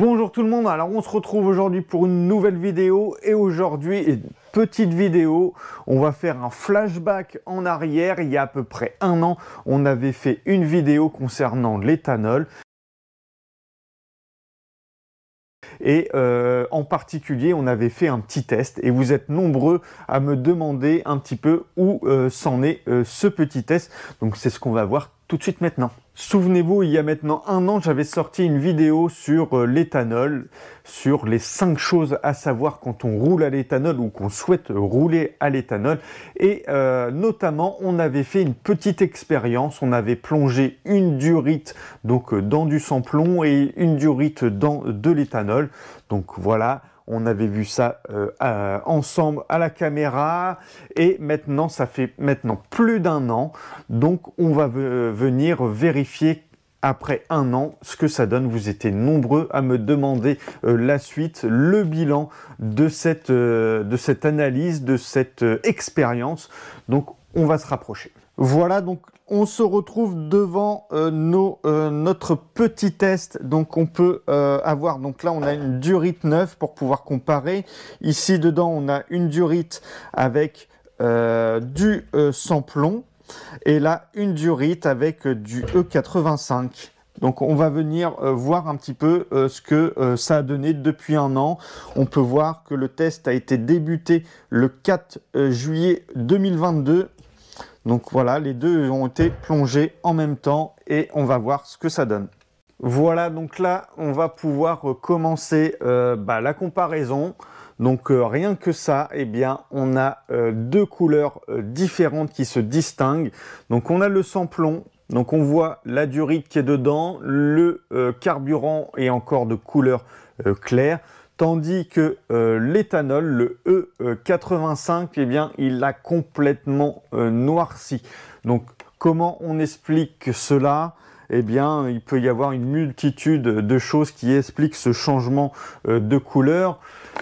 Bonjour tout le monde, alors on se retrouve aujourd'hui pour une nouvelle vidéo et aujourd'hui, petite vidéo, on va faire un flashback en arrière. Il y a à peu près un an, on avait fait une vidéo concernant l'éthanol. Et en particulier, on avait fait un petit test et vous êtes nombreux à me demander un petit peu où s'en est ce petit test. Donc c'est ce qu'on va voir tout de suite maintenant. Souvenez-vous, il y a maintenant un an, j'avais sorti une vidéo sur l'éthanol, sur les 5 choses à savoir quand on roule à l'éthanol ou qu'on souhaite rouler à l'éthanol. Et notamment, on avait fait une petite expérience. On avait plongé une durite donc dans du sans-plomb et une durite dans de l'éthanol. Donc voilà. On avait vu ça ensemble à la caméra et maintenant, ça fait maintenant plus d'un an. Donc, on va venir vérifier après un an ce que ça donne. Vous étiez nombreux à me demander la suite, le bilan de cette analyse, de cette expérience. Donc, on va se rapprocher. Voilà, donc on se retrouve devant notre petit test. Donc on peut avoir, donc là on a une durite neuve pour pouvoir comparer. Ici dedans on a une durite avec du sans-plomb et là une durite avec du E85. Donc on va venir voir un petit peu ce que ça a donné depuis un an. On peut voir que le test a été débuté le 4 juillet 2022. Donc voilà, les deux ont été plongés en même temps et on va voir ce que ça donne. Voilà, donc là, on va pouvoir commencer la comparaison. Donc rien que ça, eh bien, on a deux couleurs différentes qui se distinguent. Donc on a le sans-plomb, donc on voit la durite qui est dedans, le carburant est encore de couleur claire. Tandis que l'éthanol, le E85, eh bien, il a complètement noirci. Donc, comment on explique cela? Eh bien, il peut y avoir une multitude de choses qui expliquent ce changement de couleur.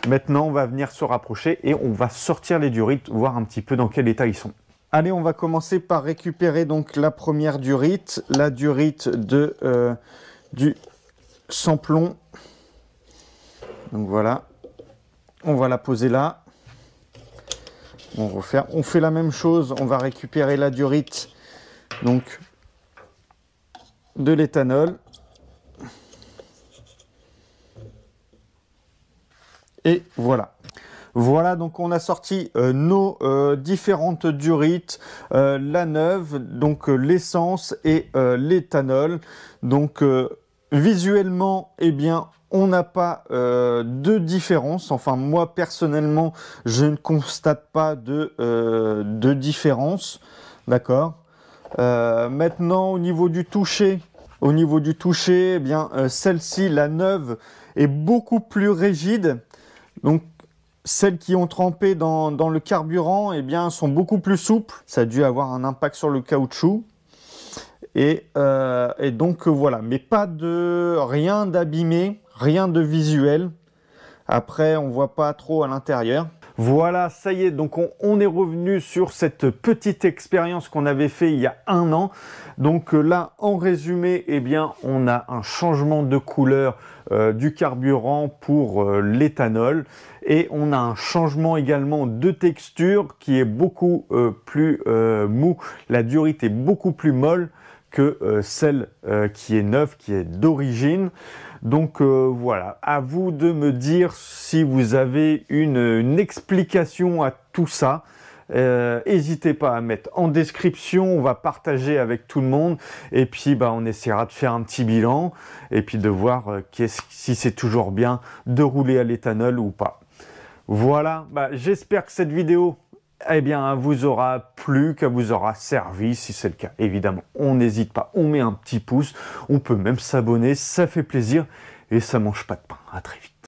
Maintenant, on va venir se rapprocher et on va sortir les durites, voir un petit peu dans quel état ils sont. Allez, on va commencer par récupérer donc la première durite, la durite du sans-plomb. Donc voilà, on va la poser là. On fait la même chose, on va récupérer la durite donc de l'éthanol. Et voilà. Voilà, donc on a sorti nos différentes durites, la neuve, donc l'essence et l'éthanol. Donc visuellement, eh bien, on n'a pas de différence. Enfin, moi, personnellement, je ne constate pas de différence. D'accord. Maintenant, au niveau du toucher, eh bien, celle-ci, la neuve, est beaucoup plus rigide. Donc, celles qui ont trempé dans le carburant, eh bien, sont beaucoup plus souples. Ça a dû avoir un impact sur le caoutchouc. Et donc voilà, mais pas de rien d'abîmé, rien de visuel. Après, on voit pas trop à l'intérieur. Voilà, ça y est, donc on est revenu sur cette petite expérience qu'on avait fait il y a un an. Donc là, en résumé, eh bien, on a un changement de couleur du carburant pour l'éthanol. Et on a un changement également de texture qui est beaucoup plus mou. La durite est beaucoup plus molle que celle qui est neuve, qui est d'origine. Donc voilà, à vous de me dire si vous avez une explication à tout ça. N'hésitez pas à mettre en description, on va partager avec tout le monde et puis on essaiera de faire un petit bilan et puis de voir si c'est toujours bien de rouler à l'éthanol ou pas. Voilà, j'espère que cette vidéo vous aura plu, qu'elle vous aura servi. Si c'est le cas, évidemment, on n'hésite pas, on met un petit pouce, on peut même s'abonner, ça fait plaisir et ça mange pas de pain. À très vite.